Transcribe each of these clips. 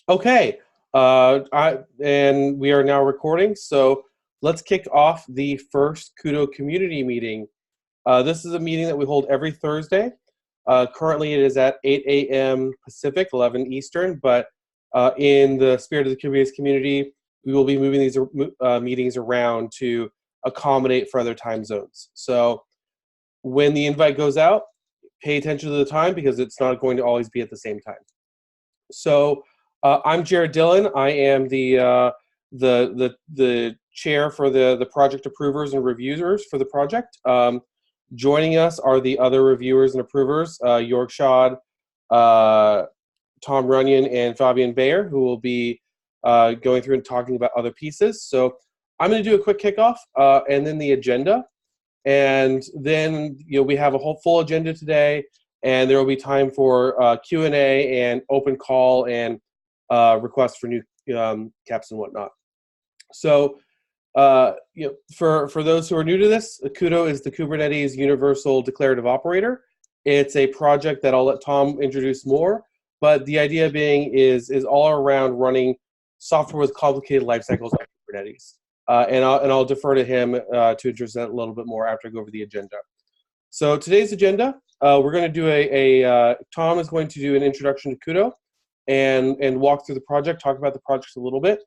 Okay, and we are now recording, so let's kick off the first KUDO community meeting. This is a meeting that we hold every Thursday. Currently it is at 8 a.m. Pacific, 11 Eastern, but in the spirit of the Kubernetes community, we will be moving these meetings around to accommodate for other time zones. So when the invite goes out, pay attention to the time because it's not going to always be at the same time. So I'm Gerred Dillon. I am the chair for the project approvers and reviewers for the project. Joining us are the other reviewers and approvers, York Shad, Tom Runyon, and Fabian Bayer, who will be going through and talking about other pieces. So I'm going to do a quick kickoff and then the agenda. And then we have a whole full agenda today, and there will be time for Q&A and open call and requests for new caps and whatnot. So for those who are new to this, KUDO is the Kubernetes Universal Declarative Operator. It's a project that I'll let Tom introduce more, but the idea being is all around running software with complicated life cycles on Kubernetes. And I'll defer to him to address that a little bit more after I go over the agenda. So today's agenda, we're going to do Tom is going to do an introduction to KUDO and walk through the project, talk about the project a little bit.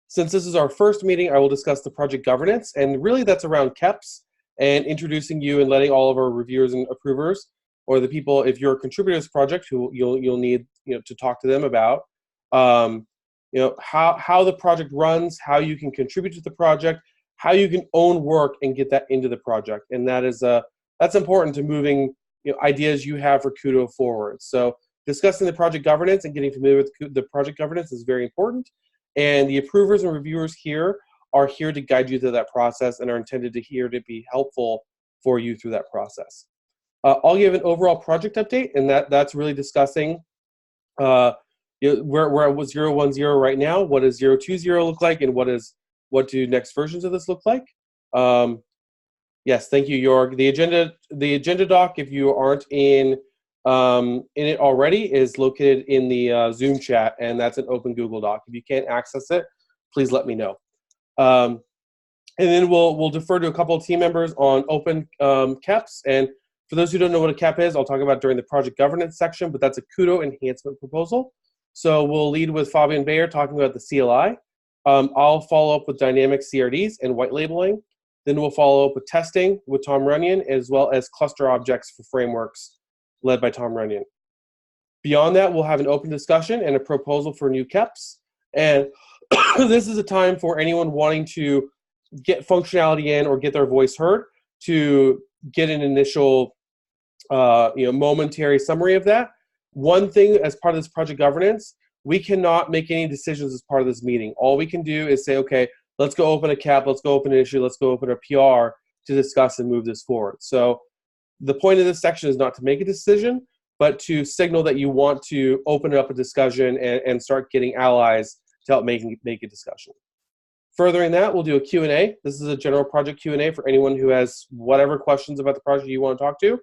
Since this is our first meeting, I will discuss the project governance, and really that's around KEPs and introducing you and letting all of our reviewers and approvers, or the people, if you're a contributor to this project, who you'll need to talk to them about, how the project runs, how you can contribute to the project, how you can own work and get that into the project, and that's important to moving ideas you have for KUDO forward. So discussing the project governance and getting familiar with the project governance is very important. And the approvers and reviewers here are here to guide you through that process and are intended to be helpful for you through that process. I'll give an overall project update, and that's really discussing where we're at 0.1.0 right now. What does 0.2.0 look like, and what do next versions of this look like? Yes, thank you, Jorg. The agenda doc, if you aren't in it already, is located in the Zoom chat, and that's an open Google Doc. If you can't access it, please let me know. And then we'll defer to a couple of team members on open KEPs. And for those who don't know what a KEP is, I'll talk about during the project governance section, but that's a KUDO enhancement proposal. So we'll lead with Fabian Bayer talking about the CLI. I'll follow up with dynamic CRDs and white labeling. Then we'll follow up with testing with Tom Runyon, as well as cluster objects for frameworks led by Tom Runyon. Beyond that, we'll have an open discussion and a proposal for new KEPs. And this is a time for anyone wanting to get functionality in or get their voice heard to get an initial momentary summary of that. One thing as part of this project governance, we cannot make any decisions as part of this meeting. All we can do is say, okay, let's go open a KEP, let's go open an issue, let's go open a PR to discuss and move this forward. So the point of this section is not to make a decision, but to signal that you want to open up a discussion and start getting allies to help make a discussion. Furthering that, we'll do a Q&A. This is a general project Q&A for anyone who has whatever questions about the project you want to talk to.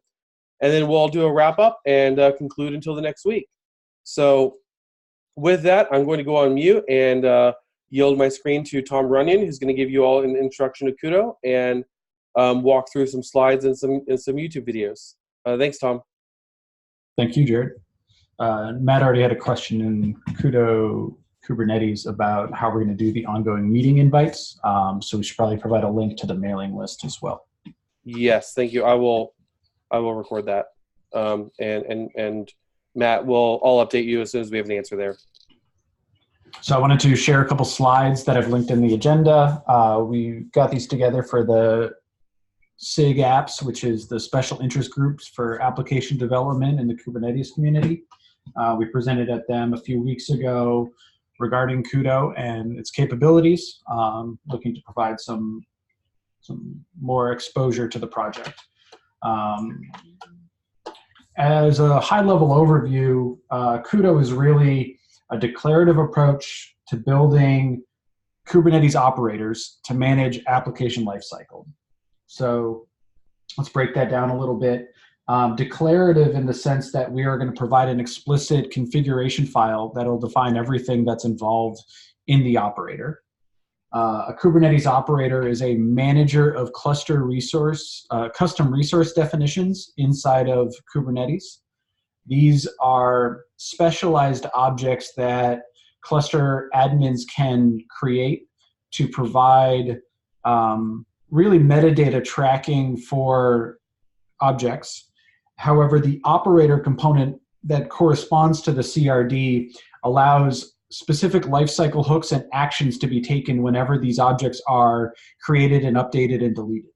And then we'll do a wrap-up and conclude until the next week. So with that, I'm going to go on mute and yield my screen to Tom Runyon, who's going to give you all an introduction to KUDO and walk through some slides and some YouTube videos. Thanks, Tom. Thank you, Gerred. Matt already had a question in KUDO Kubernetes about how we're going to do the ongoing meeting invites. So we should probably provide a link to the mailing list as well. Yes, thank you. I will record that. And Matt, I'll update you as soon as we have an answer there. So I wanted to share a couple slides that I've linked in the agenda. We got these together for the SIG apps, which is the special interest groups for application development in the Kubernetes community. We presented at them a few weeks ago regarding KUDO and its capabilities, looking to provide some more exposure to the project. As a high-level overview, KUDO is really a declarative approach to building Kubernetes operators to manage application lifecycle. So let's break that down a little bit. Declarative in the sense that we are going to provide an explicit configuration file that'll define everything that's involved in the operator. A Kubernetes operator is a manager of cluster resource, custom resource definitions inside of Kubernetes. These are specialized objects that cluster admins can create to provide really metadata tracking for objects. However, the operator component that corresponds to the CRD allows specific lifecycle hooks and actions to be taken whenever these objects are created and updated and deleted.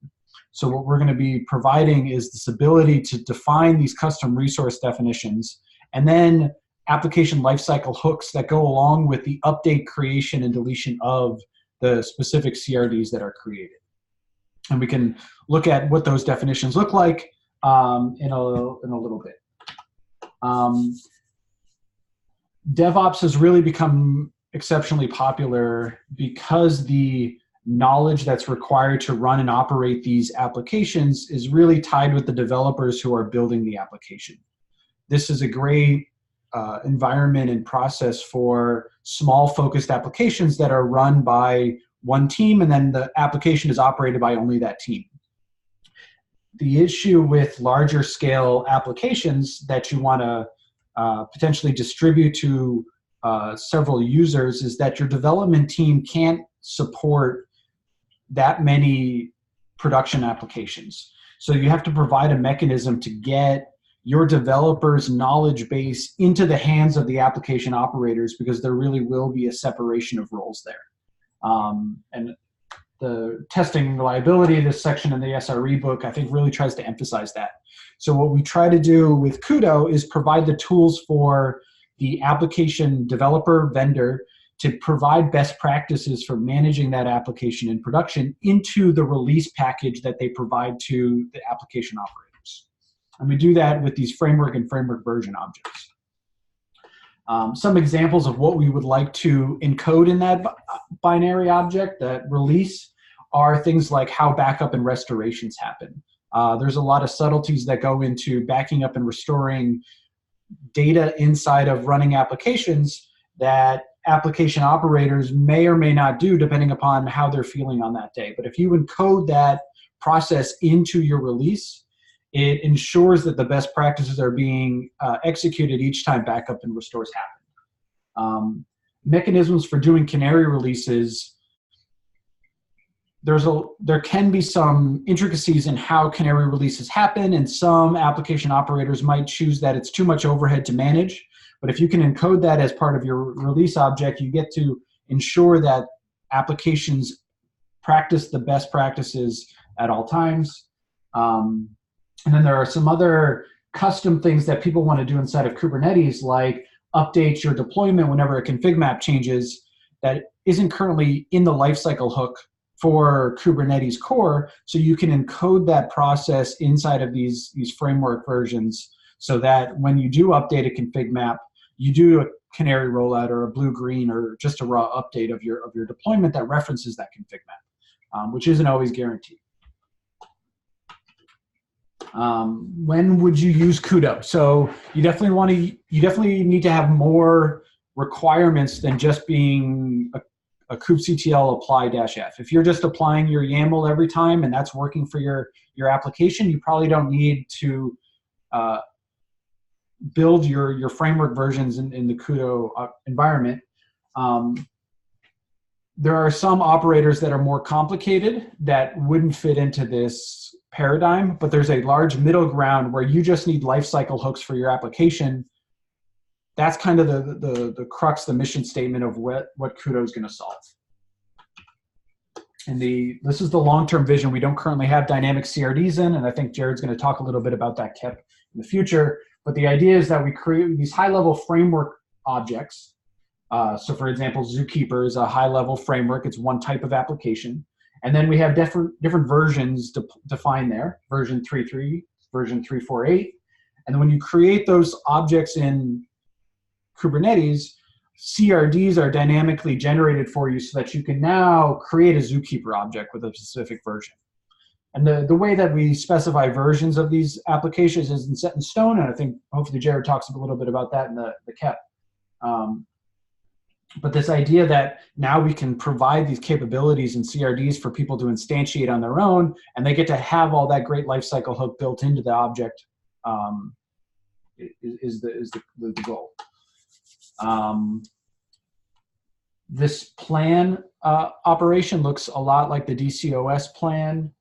So what we're going to be providing is this ability to define these custom resource definitions and then application lifecycle hooks that go along with the update, creation, and deletion of the specific CRDs that are created. And we can look at what those definitions look like in a little bit. DevOps has really become exceptionally popular because the knowledge that's required to run and operate these applications is really tied with the developers who are building the application. This is a great environment and process for small focused applications that are run by one team, and then the application is operated by only that team. The issue with larger scale applications that you want to potentially distribute to several users is that your development team can't support that many production applications. So you have to provide a mechanism to get your developers' knowledge base into the hands of the application operators, because there really will be a separation of roles there. And the testing reliability, this section in the SRE book, I think really tries to emphasize that. So what we try to do with KUDO is provide the tools for the application developer vendor to provide best practices for managing that application in production into the release package that they provide to the application operators. And we do that with these framework and framework version objects. Some examples of what we would like to encode in that binary object, that release, are things like how backup and restorations happen. There's a lot of subtleties that go into backing up and restoring data inside of running applications that application operators may or may not do depending upon how they're feeling on that day. But if you encode that process into your release, it ensures that the best practices are being executed each time backup and restores happen. Mechanisms for doing canary releases, there can be some intricacies in how canary releases happen, and some application operators might choose that it's too much overhead to manage. But if you can encode that as part of your release object, you get to ensure that applications practice the best practices at all times. And then there are some other custom things that people want to do inside of Kubernetes, like update your deployment whenever a config map changes that isn't currently in the lifecycle hook for Kubernetes core. So you can encode that process inside of these framework versions so that when you do update a config map, you do a canary rollout or a blue-green or just a raw update of your deployment that references that config map, which isn't always guaranteed. When would you use KUDO? So you definitely need to have more requirements than just being a kubectl apply-f. If you're just applying your YAML every time and that's working for your application, you probably don't need to build your framework versions in the KUDO environment. There are some operators that are more complicated that wouldn't fit into this paradigm, but there's a large middle ground where you just need lifecycle hooks for your application. That's kind of the crux, the mission statement of what KUDO is going to solve. And this is the long-term vision. We don't currently have dynamic CRDs in, and I think Gerred's going to talk a little bit about that KEP in the future. But the idea is that we create these high-level framework objects. So for example, Zookeeper is a high-level framework. It's one type of application. And then we have different versions defined there, version 3.3, version 3.4.8. And then when you create those objects in Kubernetes, CRDs are dynamically generated for you so that you can now create a Zookeeper object with a specific version. And the way that we specify versions of these applications isn't set in stone, and I think hopefully Gerred talks a little bit about that in the KEP. But this idea that now we can provide these capabilities and CRDs for people to instantiate on their own, and they get to have all that great lifecycle hook built into the object is the goal. This plan operation looks a lot like the DCOS plan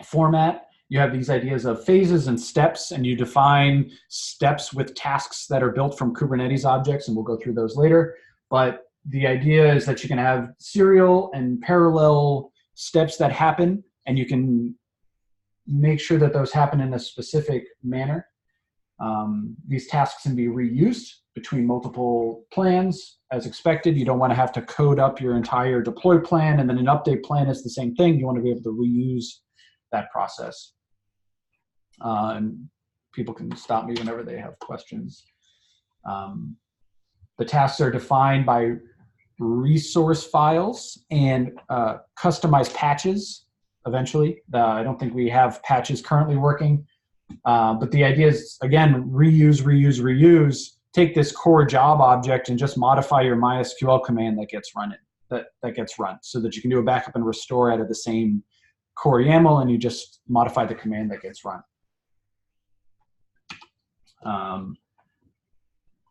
format. You have these ideas of phases and steps, and you define steps with tasks that are built from Kubernetes objects, and we'll go through those later. But the idea is that you can have serial and parallel steps that happen, and you can make sure that those happen in a specific manner. These tasks can be reused between multiple plans as expected. You don't want to have to code up your entire deploy plan, and then an update plan is the same thing. You want to be able to reuse that process. And people can stop me whenever they have questions. The tasks are defined by resource files and customized patches eventually. I don't think we have patches currently working, but the idea is, again, reuse, reuse, reuse. Take this core job object and just modify your MySQL command that gets run so that you can do a backup and restore out of the same core YAML, and you just modify the command that gets run.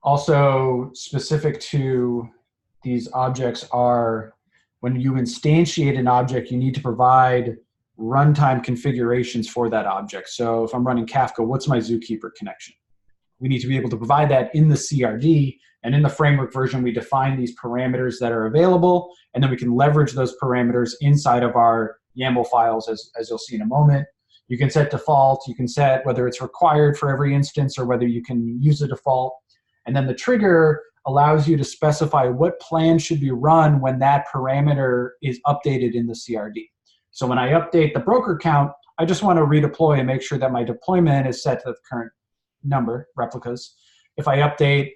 Also specific to these objects are when you instantiate an object, you need to provide runtime configurations for that object. So if I'm running Kafka, what's my Zookeeper connection? We need to be able to provide that in the CRD, and in the framework version, we define these parameters that are available, and then we can leverage those parameters inside of our YAML files, as you'll see in a moment. You can set default, you can set whether it's required for every instance or whether you can use a default. And then the trigger allows you to specify what plan should be run when that parameter is updated in the CRD. So when I update the broker count, I just want to redeploy and make sure that my deployment is set to the current number, replicas. If I update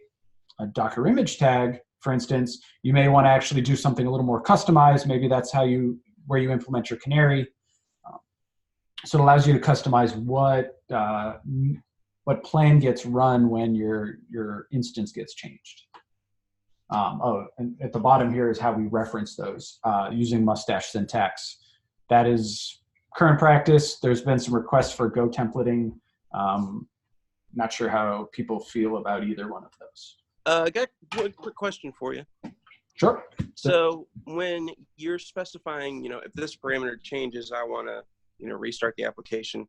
a Docker image tag, for instance, you may want to actually do something a little more customized. Maybe that's where you implement your canary. So it allows you to customize what plan gets run when your instance gets changed. And at the bottom here is how we reference those using mustache syntax. That is current practice. There's been some requests for Go templating. Not sure how people feel about either one of those. I got one quick question for you. Sure. So when you're specifying, if this parameter changes, I want to, restart the application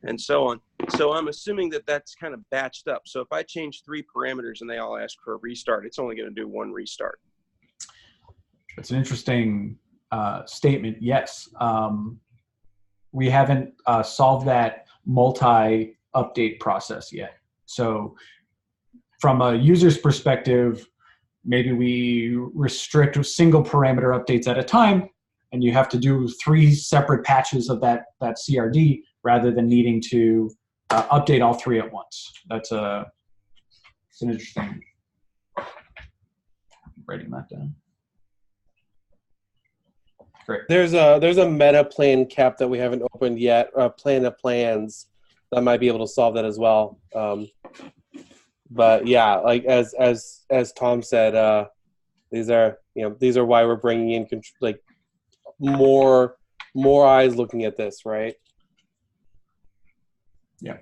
and so on. So I'm assuming that that's kind of batched up. So if I change 3 parameters and they all ask for a restart, it's only going to do 1 restart. It's an interesting statement. Yes. We haven't solved that multi-update process yet. So from a user's perspective, maybe we restrict single parameter updates at a time, and you have to do 3 separate patches of that CRD rather than needing to update all 3 at once. It's an interesting. I'm writing that down. Great. There's a meta plan cap that we haven't opened yet. Plan of plans that might be able to solve that as well. But yeah, like as Tom said, these are why we're bringing in like more eyes looking at this, right? Yeah.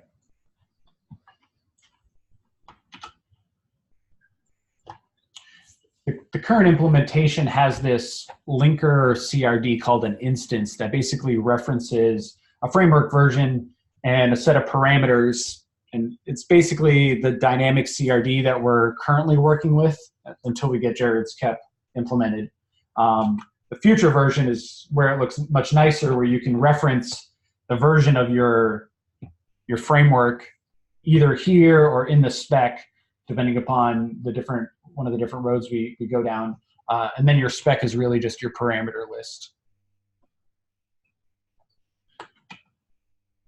The current implementation has this linker CRD called an instance that basically references a framework version and a set of parameters. And it's basically the dynamic CRD that we're currently working with until we get Gerred's KEP implemented. The future version is where it looks much nicer, where you can reference the version of your framework either here or in the spec, depending upon one of the different roads we go down. And then your spec is really just your parameter list.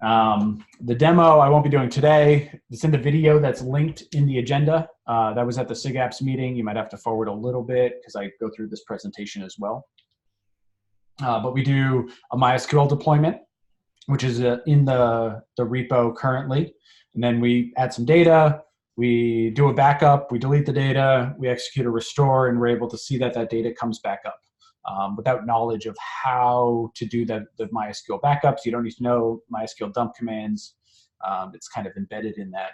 The demo I won't be doing today. It's in the video that's linked in the agenda. That was at the SIGAPS meeting. You might have to forward a little bit because I go through this presentation as well. but we do a MySQL deployment, which is in the repo currently. And then we add some data, we do a backup, we delete the data, we execute a restore, and we're able to see that that data comes back up. Without knowledge of how to do the MySQL backups, you don't need to know MySQL dump commands. It's kind of embedded in that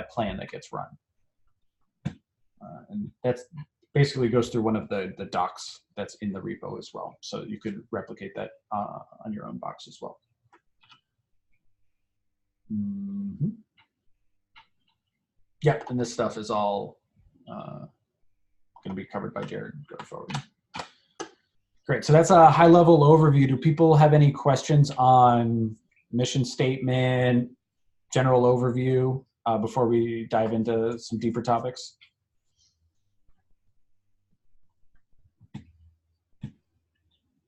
plan that gets run. And that's basically goes through one of the docs that's in the repo as well. So you could replicate that on your own box as well. Mm-hmm. Yep, and this stuff is all going to be covered by Gerred going forward. Great, so that's a high-level overview. Do people have any questions on mission statement, general overview, before we dive into some deeper topics?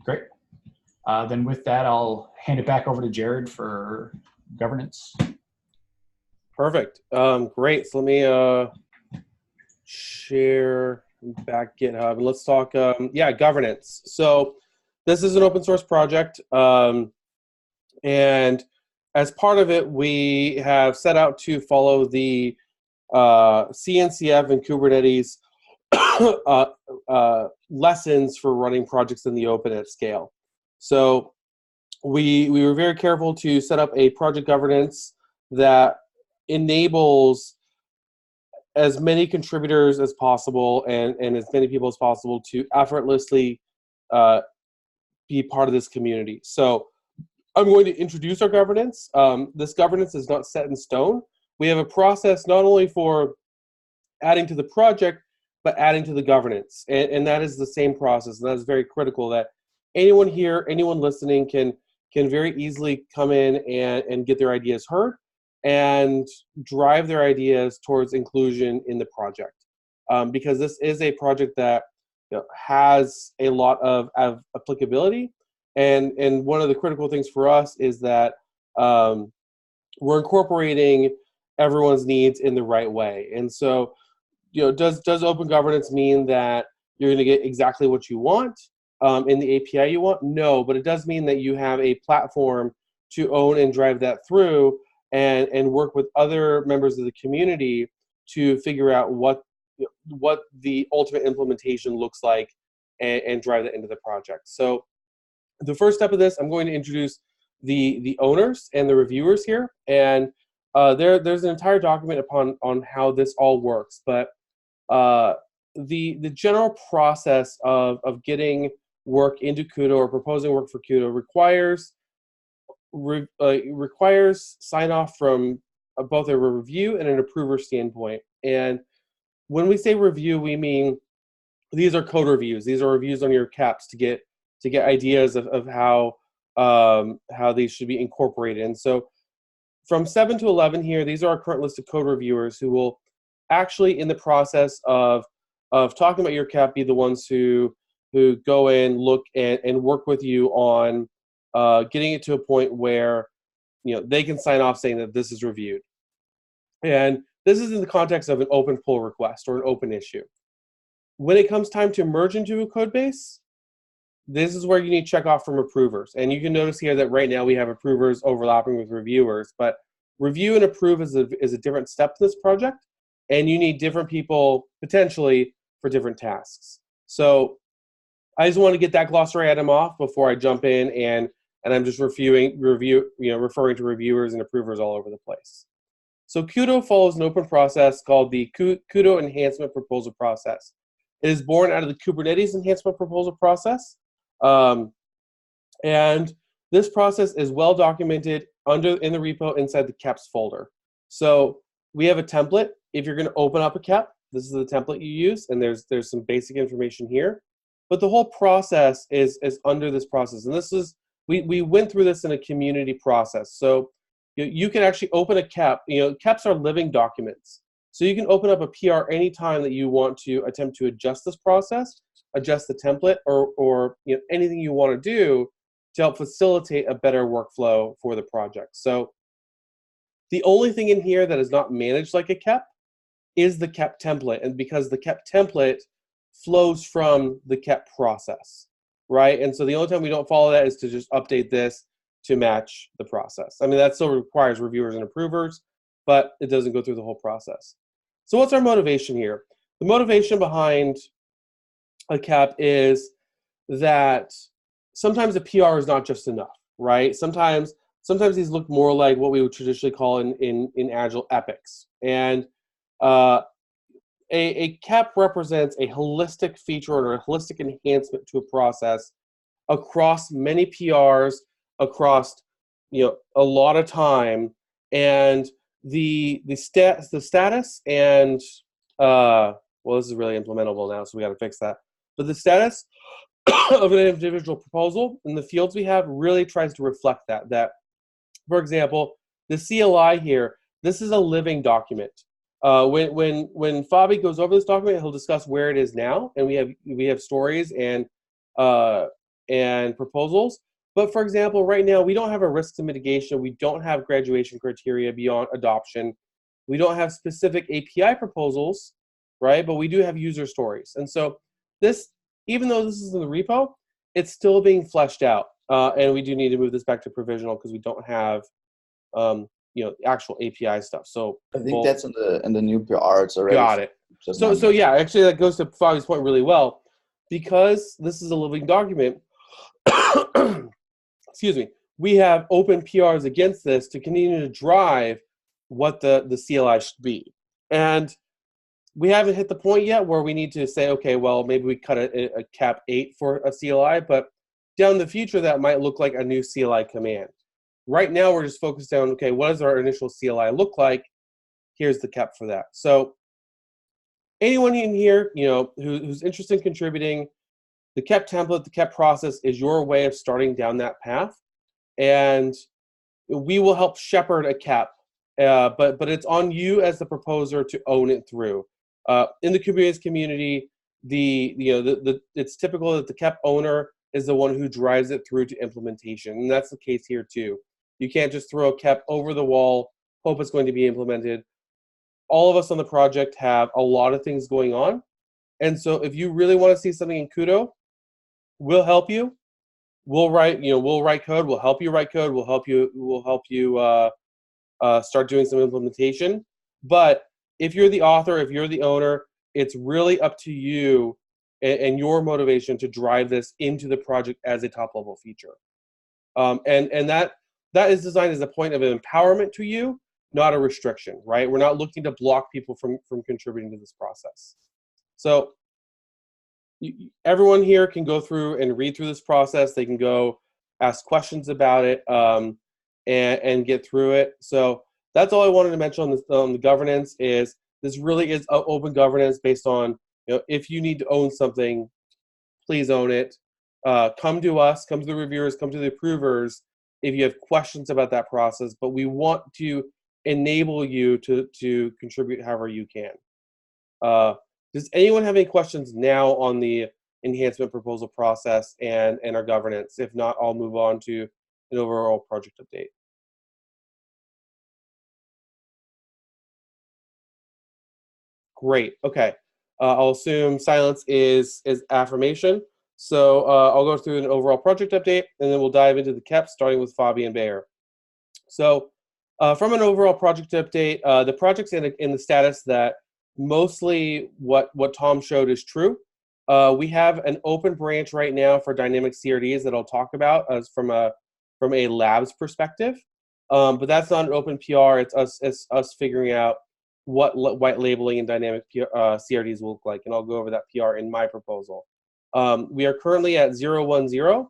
Great. Then with that, I'll hand it back over to Gerred for governance. Perfect. Great. So let me share back GitHub and let's talk, governance. So this is an open source project. And as part of it, we have set out to follow the CNCF and Kubernetes lessons for running projects in the open at scale. So we were very careful to set up a project governance that enables as many contributors as possible and as many people as possible to effortlessly be part of this community. So I'm going to introduce our governance. This governance is not set in stone. We have a process not only for adding to the project, but adding to the governance. And that is the same process. And that is very critical that anyone here, anyone listening can very easily come in and get their ideas heard and drive their ideas towards inclusion in the project. Because this is a project that has a lot of applicability. And one of the critical things for us is that we're incorporating everyone's needs in the right way. And so, does open governance mean that you're going to get exactly what you want in the API you want? No, but it does mean that you have a platform to own and drive that through and work with other members of the community to figure out what the ultimate implementation looks like and drive that into the project. So the first step of this, I'm going to introduce the owners and the reviewers here. And there's an entire document on how this all works. But the general process of getting work into KUDO or proposing work for KUDO requires sign off from both a review and an approver standpoint. And when we say review, we mean these are code reviews. These are reviews on your caps to get ideas of how these should be incorporated. And so from 7 to 11 here, these are our current list of code reviewers who will actually, in the process of talking about your cap, be the ones who go in, look, and work with you on getting it to a point where they can sign off saying that this is reviewed. And this is in the context of an open pull request or an open issue. When it comes time to merge into a code base, this is where you need check off from approvers. And you can notice here that right now we have approvers overlapping with reviewers, but review and approve is a different step to this project, and you need different people potentially for different tasks. So I just want to get that glossary item off before I jump in and I'm just referring to reviewers and approvers all over the place. So KUDO follows an open process called the KUDO Enhancement Proposal Process. It is born out of the Kubernetes Enhancement Proposal Process. And this process is well documented in the repo inside the KEPs folder. So we have a template. If you're going to open up a KEP, this is the template you use, and there's some basic information here. But the whole process is under this process. And this is, we went through this in a community process. So you can actually open a KEP. KEPs are living documents. So you can open up a PR anytime that you want to attempt to adjust this process, adjust the template, or anything you want to do to help facilitate a better workflow for the project. So the only thing in here that is not managed like a KEP is the KEP template, and because the KEP template flows from the KEP process. right? And so the only time we don't follow that is to just update this to match the process. I mean, that still requires reviewers and approvers, but it doesn't go through the whole process. So what's our motivation here? The motivation behind a CAP is that sometimes a PR is not just enough, right? Sometimes these look more like what we would traditionally call in Agile epics. And a CAP represents a holistic feature or a holistic enhancement to a process across many PRs, across a lot of time, and the status and well, this is really implementable now, so we got to fix that. But the status of an individual proposal in the fields we have really tries to reflect that. That, for example, the CLI here, this is a living document. When Fabi goes over this document, he'll discuss where it is now, and we have stories and proposals. But for example, right now we don't have a risk to mitigation. We don't have graduation criteria beyond adoption. We don't have specific API proposals, right? But we do have user stories. And so this, even though this is in the repo, it's still being fleshed out. And we do need to move this back to provisional because we don't have actual API stuff. So I think that's in the new PRs already. Got it. So yeah, actually that goes to Fabi's point really well. Because this is a living document, excuse me, we have open PRs against this to continue to drive what the CLI should be. And we haven't hit the point yet where we need to say, okay, well, maybe we cut a cap 8 for a CLI, but down the future, that might look like a new CLI command. Right now, we're just focused on, okay, what does our initial CLI look like? Here's the cap for that. So anyone in here, who's interested in contributing, the KEP template, the KEP process is your way of starting down that path. And we will help shepherd a KEP, but it's on you as the proposer to own it through. In the Kubernetes community, it's typical that the KEP owner is the one who drives it through to implementation. And that's the case here too. You can't just throw a KEP over the wall, hope it's going to be implemented. All of us on the project have a lot of things going on. And so if you really want to see something in KUDO, we'll help you. We'll write code. We'll help you write code. We'll help you start doing some implementation. But if you're the author, if you're the owner, it's really up to you and your motivation to drive this into the project as a top-level feature. And that is designed as a point of empowerment to you, not a restriction, right? We're not looking to block people from contributing to this process. So everyone here can go through and read through this process. They can go ask questions about it and get through it. So that's all I wanted to mention on the governance. Is this really is open governance based on, if you need to own something, please own it. Come to us, come to the reviewers, come to the approvers if you have questions about that process. But we want to enable you to contribute however you can. Does anyone have any questions now on the enhancement proposal process and our governance? If not, I'll move on to an overall project update. Great. Okay. I'll assume silence is affirmation. So I'll go through an overall project update, and then we'll dive into the KEP, starting with Fabi and Bayer. So from an overall project update, the project's in the status that mostly what Tom showed is true. We have an open branch right now for dynamic CRDs that I'll talk about as from a labs perspective. But that's not an open PR. It's us figuring out what white labeling and dynamic CRDs will look like, and I'll go over that PR in my proposal. We are currently at 0.1.0,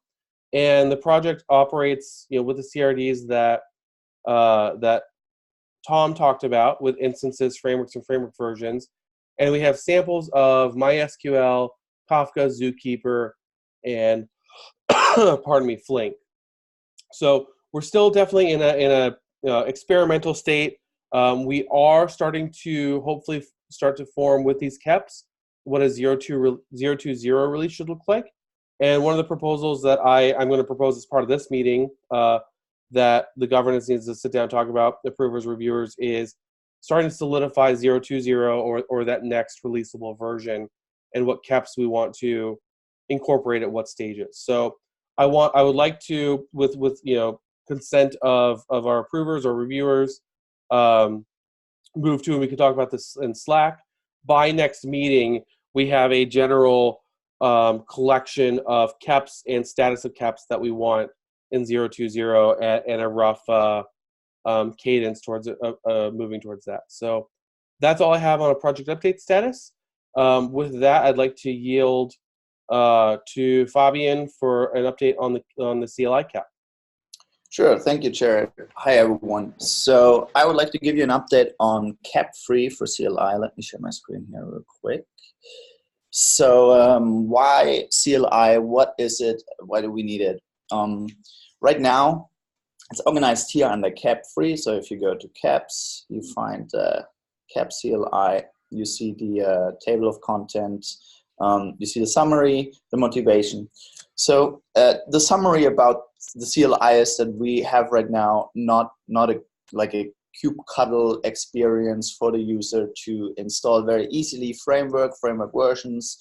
and the project operates with the CRDs that Tom talked about with instances, frameworks, and framework versions. And we have samples of MySQL, Kafka, Zookeeper, and pardon me, Flink. So we're still definitely in a experimental state. We are starting to hopefully start to form with these KEPs what a 0.2.0 release should look like. And one of the proposals that I'm going to propose as part of this meeting that the governance needs to sit down and talk about, approvers, reviewers, is starting to solidify 0.2.0 or that next releasable version and what KEPs we want to incorporate at what stages. So I would like to, with consent of our approvers or reviewers, move to, and we can talk about this in Slack. By next meeting, we have a general collection of KEPs and status of KEPs that we want in 020 and a rough cadence towards moving towards that. So that's all I have on a project update status. With that, I'd like to yield to Fabian for an update on the CLI cap. Sure, thank you, Gerred. Hi, everyone. So I would like to give you an update on cap free for CLI. Let me share my screen here real quick. So why CLI? What is it? Why do we need it? Right now, it's organized here under cap free. So if you go to caps, you find cap CLI. You see the table of contents. You see the summary, the motivation. So the summary about the CLI is that we have right now not a kubectl experience for the user to install very easily framework versions,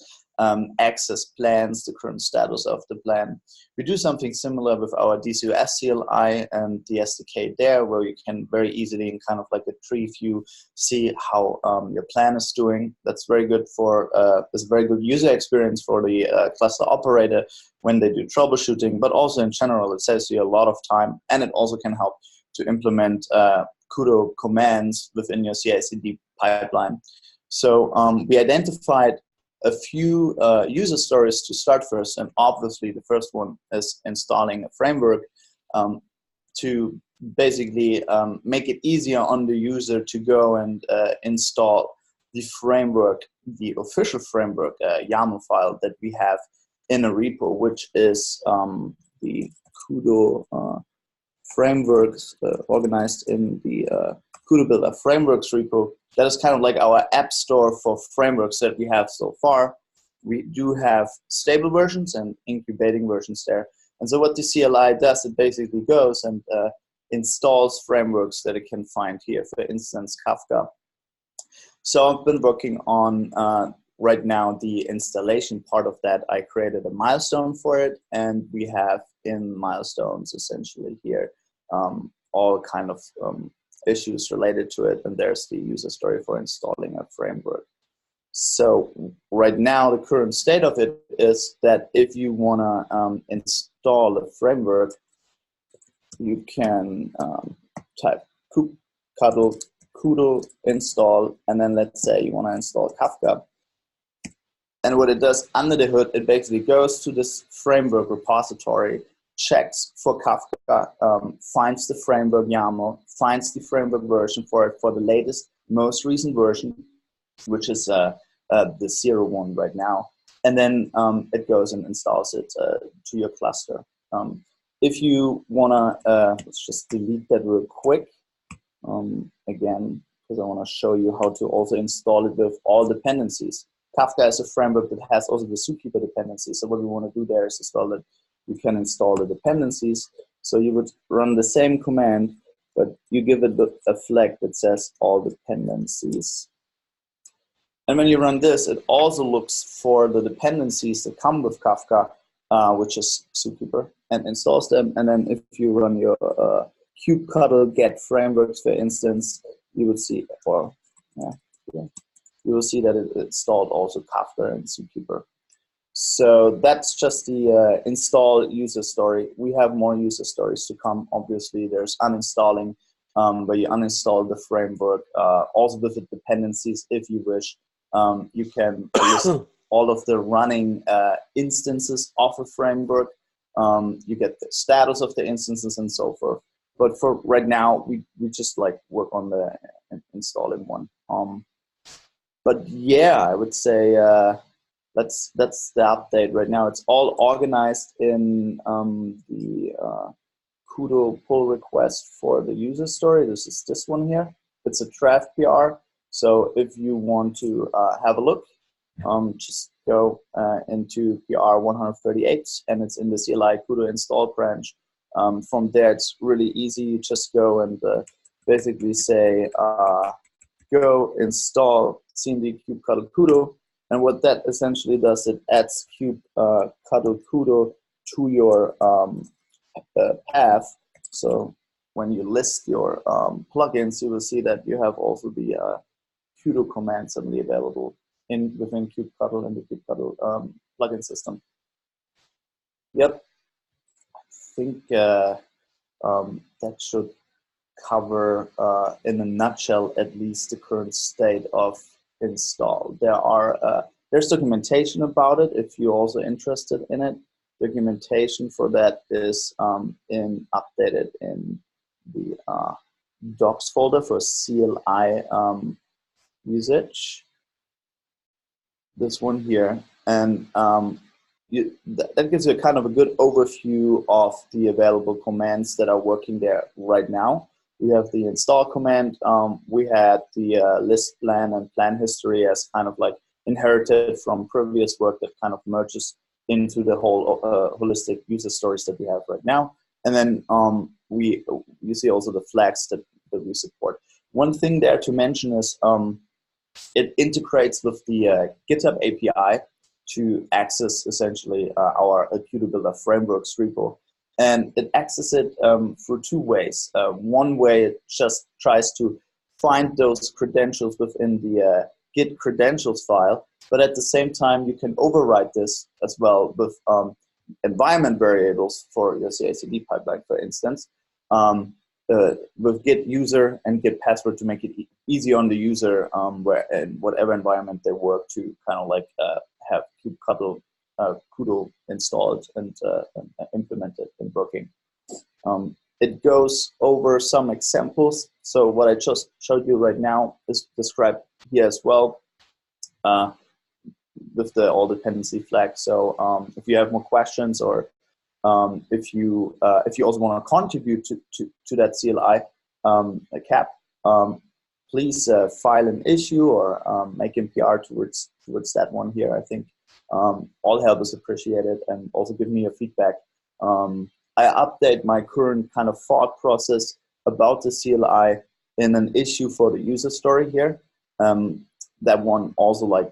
access plans, the current status of the plan. We do something similar with our DCOS CLI and the SDK there, where you can very easily in kind of like a tree view see how your plan is doing. That's very good for it's a very good user experience for the cluster operator when they do troubleshooting, but also in general it saves you a lot of time, and it also can help to implement KUDO commands within your CI/CD pipeline. So we identified a few user stories to start first, and obviously the first one is installing a framework to basically make it easier on the user to go and install the framework, the official framework YAML file that we have in a repo, which is the KUDO frameworks organized in the KUDO Builder frameworks repo. That is kind of like our app store for frameworks that we have so far. We do have stable versions and incubating versions there. And so what the CLI does, it basically goes and installs frameworks that it can find here, for instance, Kafka. So I've been working on right now the installation part of that. I created a milestone for it, and we have in milestones essentially here all kind of issues related to it, and there's the user story for installing a framework. So right now the current state of it is that if you want to install a framework, you can type kubectl KUDO install, and then let's say you want to install Kafka. And what it does under the hood, it basically goes to this framework repository, checks for Kafka, finds the framework YAML, finds the framework version for it for the latest, most recent version, which is the 0.1 right now. And then it goes and installs it to your cluster. If you want to, let's just delete that real quick again, because I want to show you how to also install it with all dependencies. Kafka is a framework that has also the Zookeeper dependencies. So what we want to do there is as well that you can install the dependencies. So you would run the same command, but you give it a flag that says all dependencies. And when you run this, it also looks for the dependencies that come with Kafka, which is Zookeeper, and installs them. And then if you run your kubectl get frameworks, for instance, you would see, or you will see that it installed also Kafka and Zookeeper. So that's just the install user story. We have more user stories to come. Obviously, there's uninstalling, where you uninstall the framework, also with the dependencies if you wish. You can list all of the running instances of a framework. You get the status of the instances and so forth. But for right now, we just like work on the installing one. But yeah, I would say that's the update right now. It's all organized in the KUDO pull request for the user story. This is this one here. It's a draft PR. So if you want to have a look, just go into PR 138, and it's in the CLI KUDO install branch. From there, it's really easy. You just go and basically say, go install cmd kubectl KUDO, And what that essentially does, it adds KUDO to your path. So when you list your plugins, you will see that you have also the KUDO command suddenly available within kubectl and the kubectl plugin system. Yep, I think that should cover, in a nutshell, at least the current state of install. There's documentation about it if you're also interested in it. Documentation for that is updated in the docs folder for CLI usage. This one here, and that gives you a kind of a good overview of the available commands that are working there right now. We have the install command. We had the list plan and plan history as kind of like inherited from previous work that kind of merges into the whole holistic user stories that we have right now. And then you see also the flags that we support. One thing there to mention is it integrates with the GitHub API to access essentially our KUDO Builder Frameworks repo. And it accesses it through two ways. One way, it just tries to find those credentials within the Git credentials file, but at the same time, you can override this as well with environment variables for your CI/CD pipeline, for instance, with Git user and Git password to make it easy on the user where in whatever environment they work to kind of like have KUDO installed and implemented and working. It goes over some examples. So what I just showed you right now is described here as well with the all dependency flag. So if you have more questions, or if you also want to contribute to that CLI cap, please file an issue or make an PR towards that one here. I think all help is appreciated, and also give me your feedback. I update my current kind of thought process about the CLI in an issue for the user story here. That one also like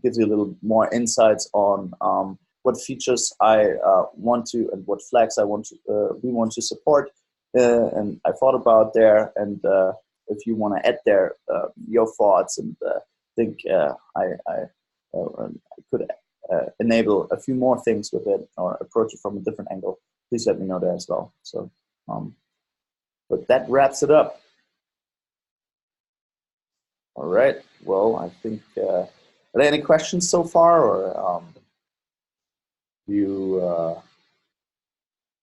gives you a little more insights on what features I want to, and what flags we want to support. And I thought about there, and if you want to add there your thoughts, and think I could enable a few more things with it, or approach it from a different angle, please let me know there as well. So, but that wraps it up. All right. Well, I think, are there any questions so far, or you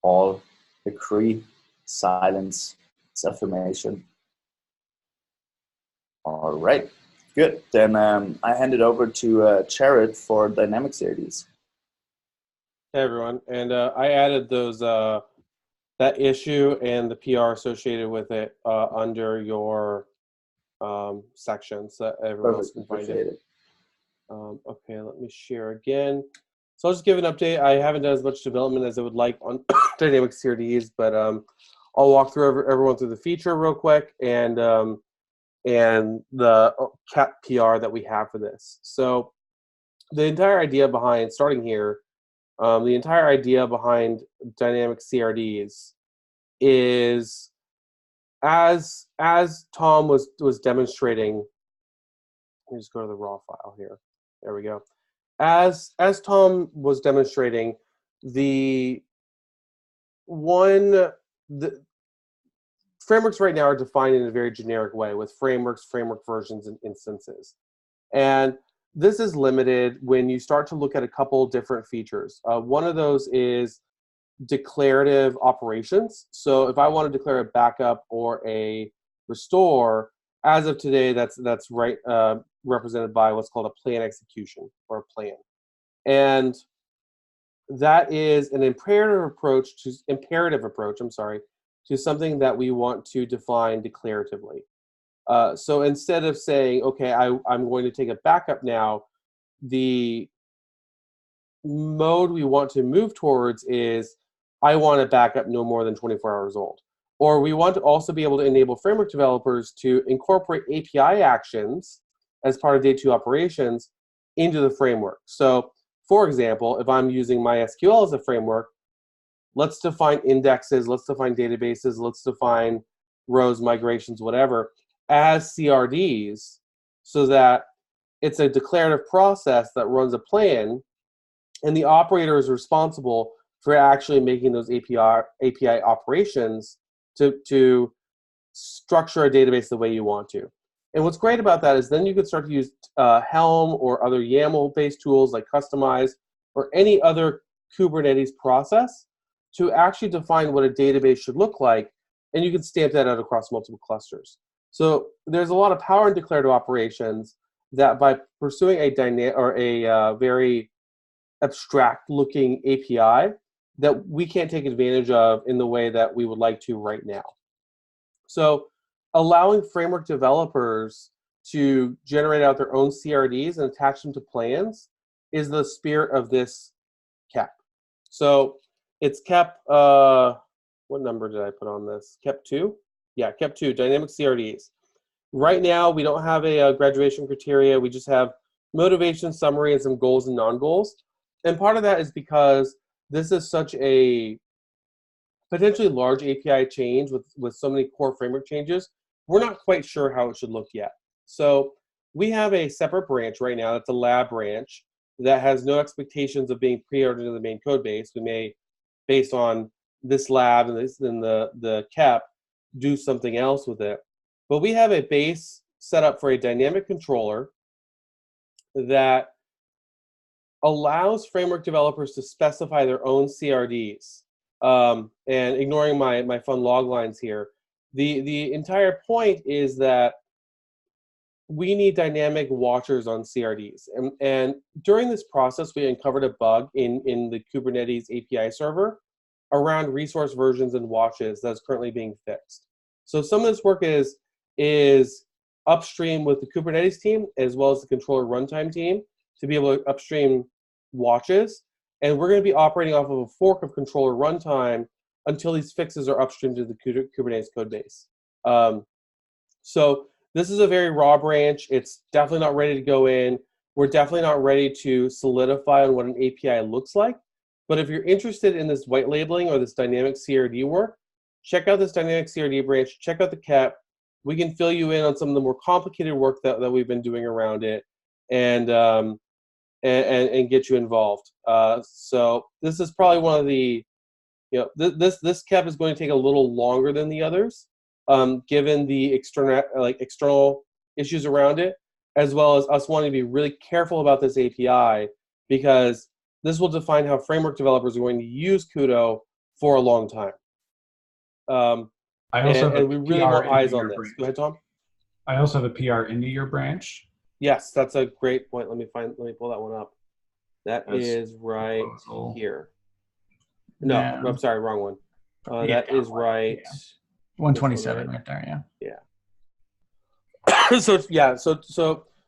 all agree? Silence is affirmation. All right. Good. Then I hand it over to Gerred for dynamic CRDs. Hey everyone, and I added those that issue and the PR associated with it under your section, so that everyone else can find it. Okay, let me share again. So I'll just give an update. I haven't done as much development as I would like on dynamic CRDs, but I'll walk through everyone through the feature real quick, and the cap PR that we have for this. So the entire idea behind starting here, the entire idea behind dynamic CRDs is, as Tom was demonstrating. Let me just go to the raw file here. There we go. As Tom was demonstrating, the frameworks right now are defined in a very generic way with frameworks, framework versions, and instances. And this is limited when you start to look at a couple different features. One of those is declarative operations. So if I want to declare a backup or a restore, as of today, that's represented by what's called a plan execution, or a plan. And that is an imperative approach to something that we want to define declaratively. So instead of saying, okay, I'm going to take a backup now, the mode we want to move towards is, I want a backup no more than 24 hours old. Or we want to also be able to enable framework developers to incorporate API actions as part of day 2 operations into the framework. So, for example, if I'm using MySQL as a framework, let's define indexes, let's define databases, let's define rows, migrations, whatever, as CRDs, so that it's a declarative process that runs a plan, and the operator is responsible for actually making those API operations to structure a database the way you want to. And what's great about that is then you can start to use Helm or other YAML-based tools like Kustomize or any other Kubernetes process to actually define what a database should look like, and you can stamp that out across multiple clusters. So there's a lot of power in declarative operations that by pursuing a dynamic or a very abstract-looking API that we can't take advantage of in the way that we would like to right now. So allowing framework developers to generate out their own CRDs and attach them to plans is the spirit of this KEP. So it's KEP, what number did I put on this? KEP 2? Yeah, KEP 2, dynamic CRDs. Right now, we don't have a graduation criteria. We just have motivation, summary, and some goals and non-goals. And part of that is because this is such a potentially large API change with so many core framework changes. We're not quite sure how it should look yet. So we have a separate branch right now that's a lab branch that has no expectations of being pre-ordered in the main code base. We may, based on this lab and the KEP, do something else with it. But we have a base set up for a dynamic controller that allows framework developers to specify their own CRDs. And ignoring my fun log lines here, the entire point is that we need dynamic watchers on CRDs. And during this process, we uncovered a bug in the Kubernetes API server around resource versions and watches that's currently being fixed. So some of this work is upstream with the Kubernetes team as well as the controller runtime team to be able to upstream watches. And we're going to be operating off of a fork of controller runtime until these fixes are upstream to the Kubernetes code base. So this is a very raw branch. It's definitely not ready to go in. We're definitely not ready to solidify on what an API looks like. But if you're interested in this white labeling or this dynamic CRD work, check out this dynamic CRD branch, check out the KEP. We can fill you in on some of the more complicated work that we've been doing around it and get you involved. So this is probably one of the, this KEP is going to take a little longer than the others, given the external issues around it, as well as us wanting to be really careful about this API, because this will define how framework developers are going to use KUDO for a long time. And we really want eyes on this. Go ahead, Tom. I also have a PR into your branch. Yes, that's a great point. Let me pull that one up. That's right here. No, I'm sorry, wrong one. That is right. Yeah. 127 right there, yeah. Yeah. So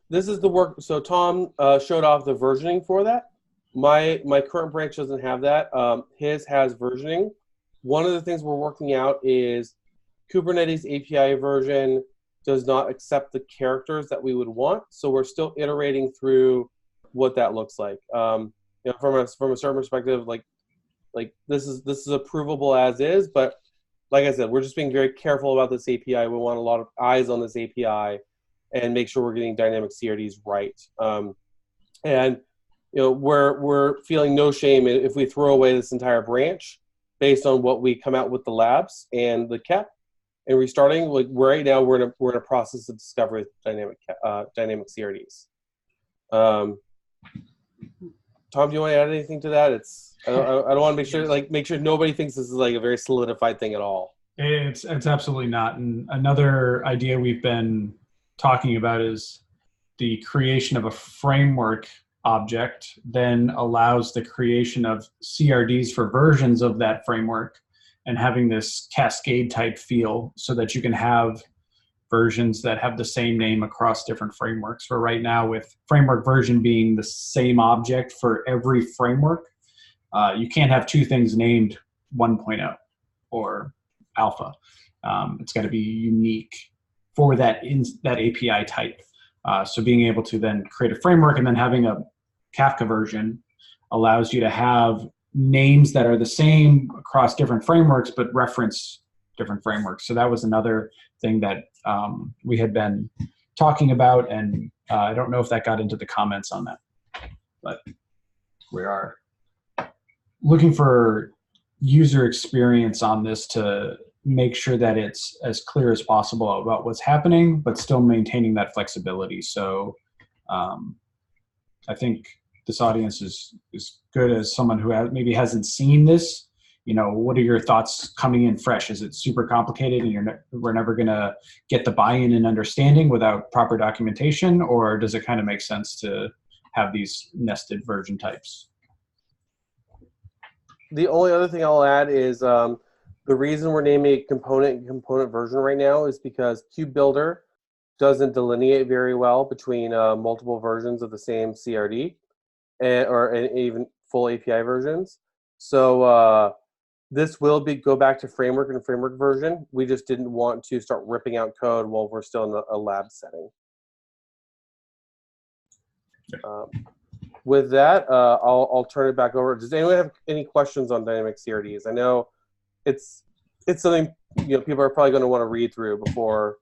this is the work. So Tom showed off the versioning for that. My current branch doesn't have that. His has versioning. One of the things we're working out is Kubernetes API version does not accept the characters that we would want. So we're still iterating through what that looks like. From a certain perspective, like this is approvable as is, but like I said, we're just being very careful about this API. We want a lot of eyes on this API and make sure we're getting dynamic CRDs right. And we're feeling no shame if we throw away this entire branch based on what we come out with the labs and the KEP and restarting. Like right now, we're in a process of discovery with dynamic CRDs. Tom, do you want to add anything to that? I don't want to make sure nobody thinks this is like a very solidified thing at all. It's absolutely not. And another idea we've been talking about is the creation of a framework object then allows the creation of CRDs for versions of that framework and having this cascade type feel so that you can have versions that have the same name across different frameworks. For right now, with framework version being the same object for every framework, you can't have two things named 1.0 or alpha. It's got to be unique for that API type. So being able to then create a framework and then having a Kafka version allows you to have names that are the same across different frameworks but reference different frameworks. So that was another thing that we had been talking about, and I don't know if that got into the comments on that, but we are looking for user experience on this to make sure that it's as clear as possible about what's happening, but still maintaining that flexibility. So I think this audience is good as someone who maybe hasn't seen this. You know, what are your thoughts coming in fresh? Is it super complicated and we're never going to get the buy-in and understanding without proper documentation, or does it kind of make sense to have these nested version types? The only other thing I'll add is the reason we're naming a component version right now is because KubeBuilder doesn't delineate very well between multiple versions of the same CRD or even full API versions. So this will go back to framework and framework version. We just didn't want to start ripping out code while we're still in a lab setting. With that, I'll turn it back over. Does anyone have any questions on dynamic CRDs? I know it's something people are probably going to want to read through before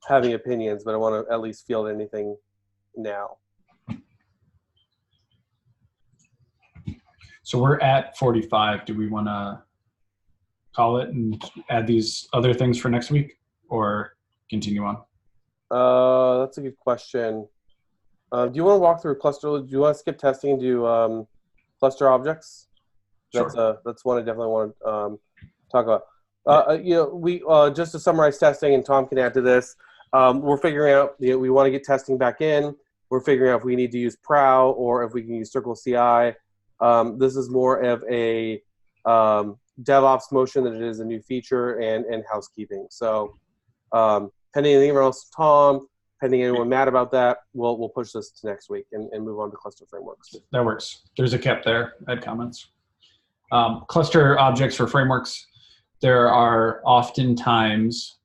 having opinions, but I want to at least field anything now. So we're at 45. Do we want to call it and add these other things for next week, or continue on? That's a good question. Do you want to walk through cluster? Do you want to skip testing and do cluster objects? Sure. That's one I definitely want to talk about. We just to summarize testing, and Tom can add to this. We're figuring out we want to get testing back in. We're figuring out if we need to use Prow or if we can use Circle CI. This is more of a DevOps motion than it is a new feature and housekeeping. So pending anything else, Tom, pending anyone mad about that, we'll push this to next week and move on to cluster frameworks. That works. There's a cap there. Add comments. Cluster objects for frameworks. There are oftentimes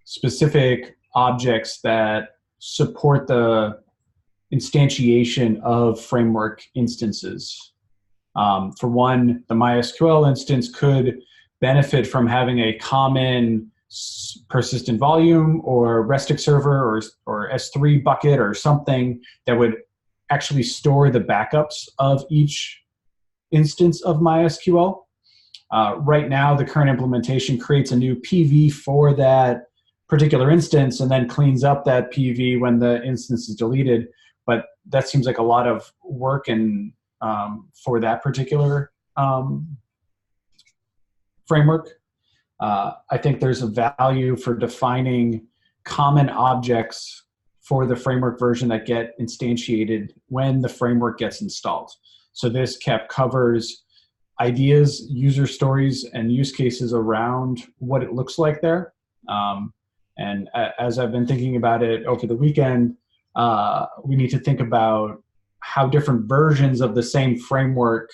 specific objects that support the instantiation of framework instances. For one, the MySQL instance could benefit from having a common persistent volume or RESTIC server or S3 bucket or something that would actually store the backups of each instance of MySQL. Right now, the current implementation creates a new PV for that particular instance and then cleans up that PV when the instance is deleted. But that seems like a lot of work and for that particular framework. I think there's a value for defining common objects for the framework version that get instantiated when the framework gets installed. So this covers ideas, user stories, and use cases around what it looks like there. And as I've been thinking about it over the weekend, we need to think about how different versions of the same framework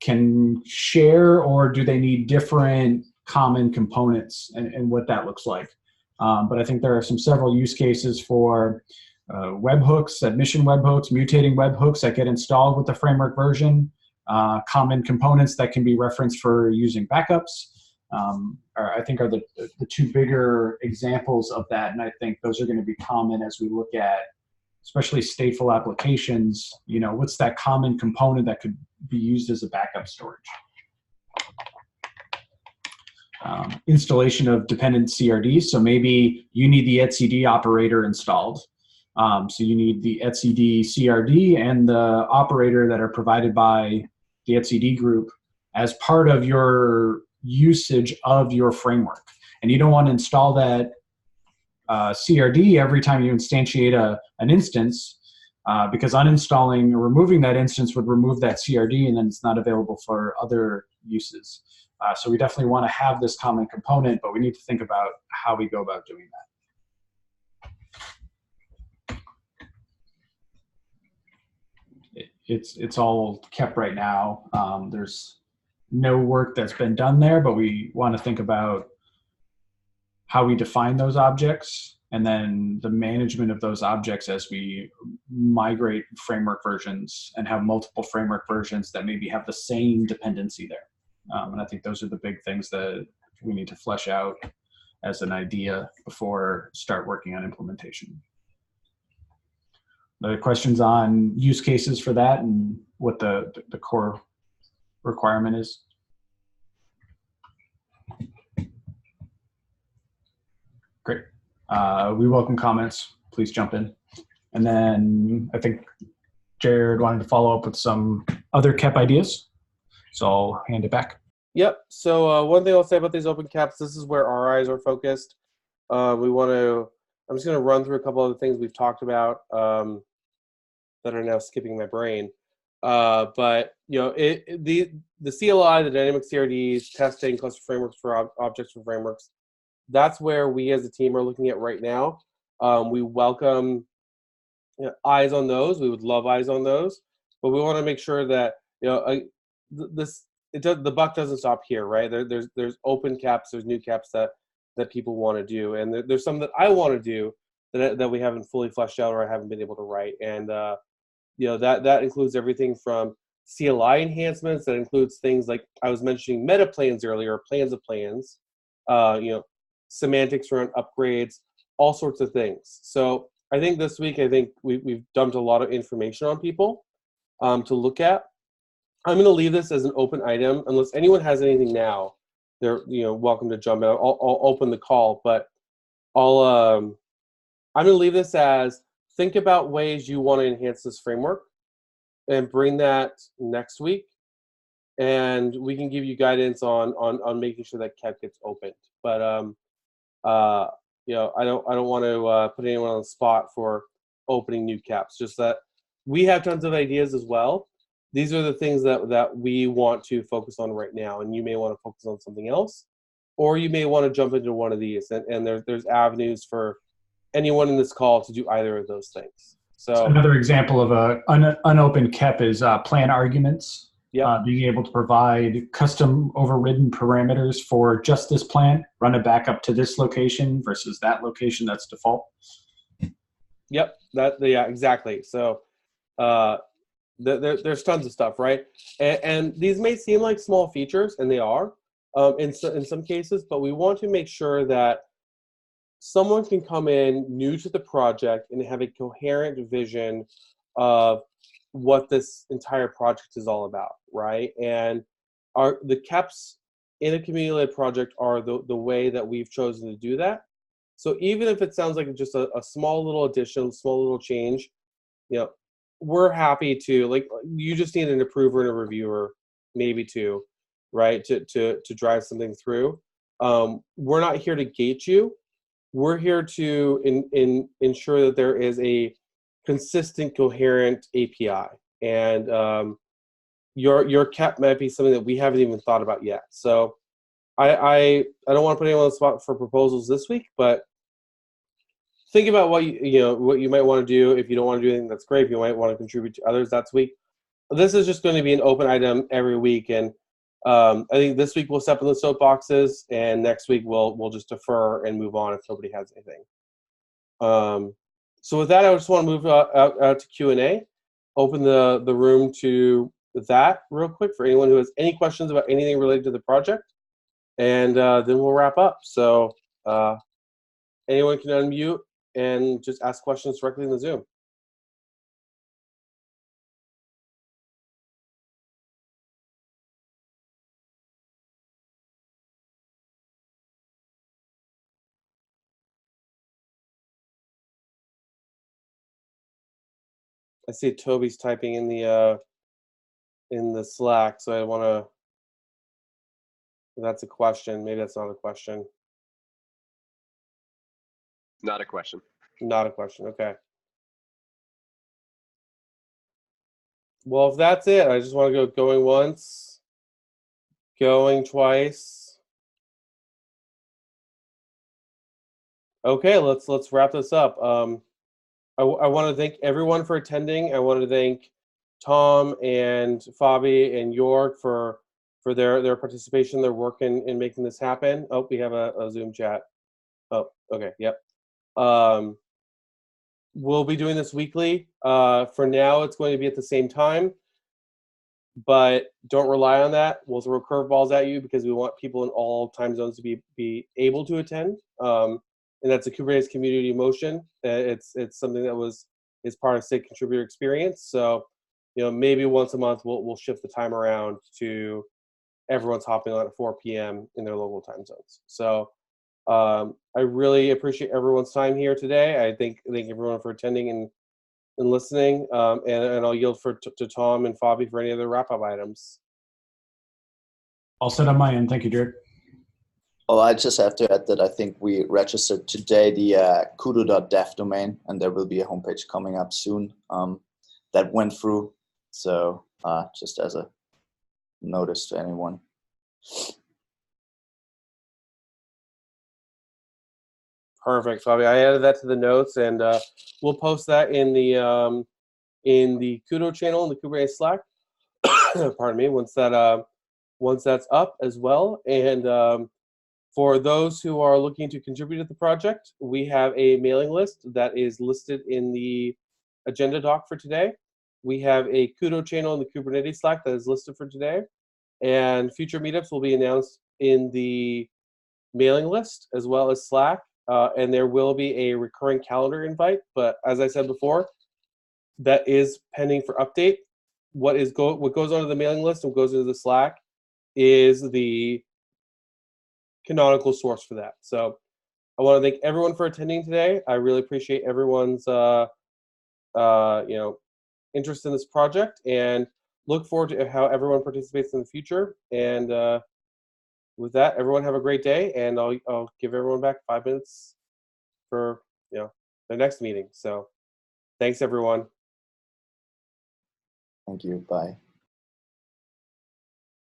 can share, or do they need different common components, and what that looks like. But I think there are several use cases for webhooks, admission webhooks, mutating webhooks that get installed with the framework version, common components that can be referenced for using backups. I think are the two bigger examples of that, and I think those are going to be common as we look at especially stateful applications. What's that common component that could be used as a backup storage? Installation of dependent CRDs. So maybe you need the etcd operator installed. So you need the etcd CRD and the operator that are provided by the etcd group as part of your usage of your framework. And you don't want to install that CRD every time you instantiate an instance, because uninstalling or removing that instance would remove that CRD, and then it's not available for other uses. So we definitely want to have this common component, but we need to think about how we go about doing that. It's all kept right now. There's no work that's been done there, but we want to think about how we define those objects and then the management of those objects as we migrate framework versions and have multiple framework versions that maybe have the same dependency there. And I think those are the big things that we need to flesh out as an idea before start working on implementation. The questions on use cases for that and what the core requirement is? Great. We welcome comments. Please jump in. And then I think Gerred wanted to follow up with some other KEP ideas. So I'll hand it back. Yep. So one thing I'll say about these open caps, this is where our eyes are focused. I'm just going to run through a couple of the things we've talked about that are now skipping my brain. But the CLI, the dynamic CRDs, testing, cluster frameworks for objects for frameworks, that's where we as a team are looking at right now. We welcome eyes on those. We would love eyes on those, but we want to make sure that the buck doesn't stop here, right? There's open caps, there's new caps that people want to do, and there's some that I want to do that we haven't fully fleshed out or I haven't been able to write, and that includes everything from CLI enhancements. That includes things like I was mentioning meta plans earlier, plans of plans, semantics around upgrades, all sorts of things. So I think this week, we've dumped a lot of information on people to look at. I'm going to leave this as an open item. Unless anyone has anything now, they're welcome to jump in. I'll open the call, but I'm going to leave this as think about ways you want to enhance this framework and bring that next week, and we can give you guidance on making sure that KEP gets opened. But I don't want to put anyone on the spot for opening new caps. Just that we have tons of ideas as well. These are the things that we want to focus on right now, and you may want to focus on something else, or you may want to jump into one of these. And there's avenues for anyone in this call to do either of those things. So another example of an unopened KEP is plan arguments. Yep. Being able to provide custom overridden parameters for just this plan, run it back up to this location versus that location that's default. Yep, exactly. So there's tons of stuff, right? And these may seem like small features, and they are in some cases, but we want to make sure that someone can come in new to the project and have a coherent vision of what this entire project is all about, right? And the KEPs in a community-led project are the way that we've chosen to do that. So even if it sounds like just a small little addition, small little change, we're happy to, you just need an approver and a reviewer, maybe two, right, to drive something through. We're not here to gate you. We're here to ensure that there is a consistent, coherent API, and your KEP might be something that we haven't even thought about yet. So I don't want to put anyone on the spot for proposals this week, but think about what you might want to do. If you don't want to do anything, that's great. If you might want to contribute to others, that's week. This is just going to be an open item every week, and I think this week we'll step in the soapboxes, and next week we'll just defer and move on if nobody has anything. So with that, I just want to move out to Q&A. Open the room to that real quick for anyone who has any questions about anything related to the project, and then we'll wrap up. So anyone can unmute and just ask questions directly in the Zoom. I see Toby's typing in the Slack, so I want to. That's a question. Maybe that's not a question. Not a question. Not a question. Okay. Well, if that's it, I just want to go going once, going twice. Okay, let's wrap this up. I want to thank everyone for attending. I want to thank Tom and Fabi and York for their participation, their work in making this happen. Oh, we have a Zoom chat. Oh, okay, yep. We'll be doing this weekly. For now, it's going to be at the same time, but don't rely on that. We'll throw curveballs at you because we want people in all time zones to be able to attend. And that's a Kubernetes community motion. It's something that is part of SIG contributor experience. So, maybe once a month we'll shift the time around to everyone's hopping on at 4 p.m. in their local time zones. So I really appreciate everyone's time here today. I thank everyone for attending and listening. And I'll yield to Tom and Fabi for any other wrap-up items. All set on my end. Thank you, Gerred. Oh, I just have to add that I think we registered today the KUDO.dev domain, and there will be a homepage coming up soon that went through. So just as a notice to anyone. Perfect, Fabi. I added that to the notes, and we'll post that in the KUDO channel in the Kubernetes Slack. Pardon me. Once that's up as well, and for those who are looking to contribute to the project, we have a mailing list that is listed in the agenda doc for today. We have a KUDO channel in the Kubernetes Slack that is listed for today, and future meetups will be announced in the mailing list as well as Slack. And there will be a recurring calendar invite, but as I said before, that is pending for update. What goes onto the mailing list and goes into the Slack is the canonical source for that. So I want to thank everyone for attending today. I really appreciate everyone's interest in this project, and look forward to how everyone participates in the future. And with that, everyone have a great day, and I'll give everyone back 5 minutes for their next meeting. So thanks, everyone. Thank you. Bye.